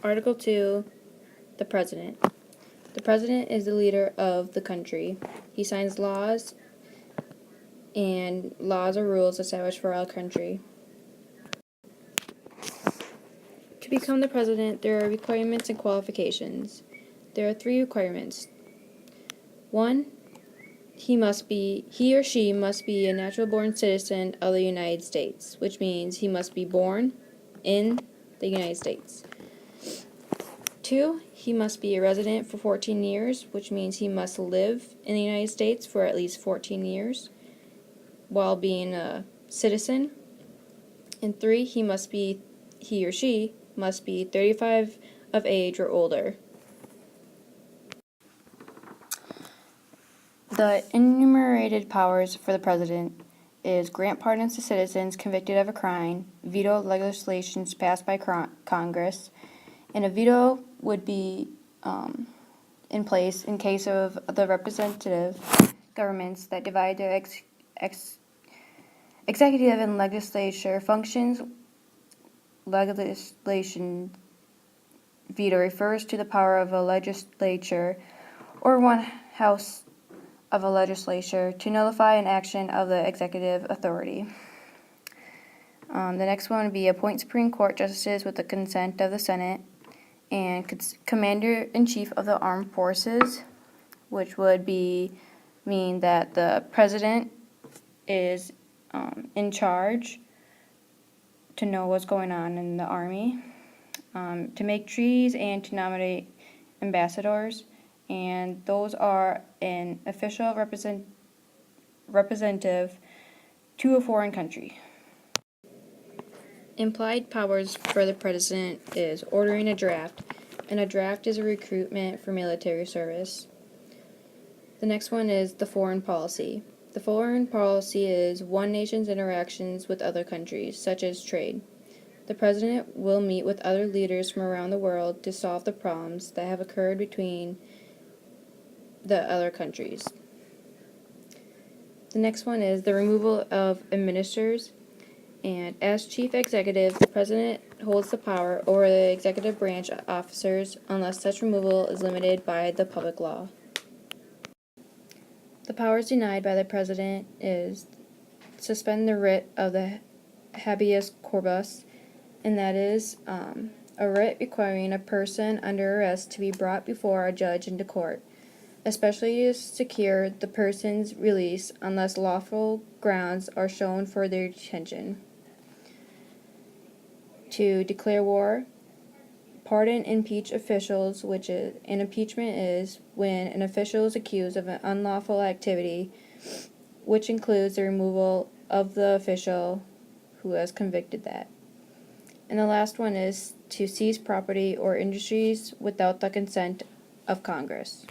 Article 2, the President. The President is the leader of the country. He signs laws, and laws are rules established for our country. To become the President, there are requirements and qualifications. There are 3 requirements. 1, he or she must be a natural-born citizen of the United States, which means he must be born in the United States. 2, he must be a resident for 14 years, which means he must live in the United States for at least 14 years while being a citizen. And 3, he or she must be 35 of age or older. The enumerated powers for the President is grant pardons to citizens convicted of a crime, veto legislations passed by Congress, and a veto would be in place in case of the representative governments that divide their executive and legislature functions. Legislation veto refers to the power of a legislature or one house of a legislature to nullify an action of the executive authority. The next one would be appoint Supreme Court justices with the consent of the Senate, and Commander-in-Chief of the Armed Forces, which would mean that the President is in charge to know what's going on in the Army, to make treaties and to nominate ambassadors, and those are an official representative to a foreign country. Implied powers for the President is ordering a draft, and a draft is a recruitment for military service. The next one is the foreign policy. The foreign policy is one nation's interactions with other countries, such as trade. The President will meet with other leaders from around the world to solve the problems that have occurred between the other countries. The next one is the removal of administrators. And as chief executive, the President holds the power over the executive branch officers unless such removal is limited by the public law. The powers denied by the President is suspend the writ of the habeas corpus, and that is a writ requiring a person under arrest to be brought before a judge into court, especially to secure the person's release unless lawful grounds are shown for their detention. To declare war, pardon impeach officials, which is an impeachment is when an official is accused of an unlawful activity, which includes the removal of the official who has convicted that. And the last one is to seize property or industries without the consent of Congress.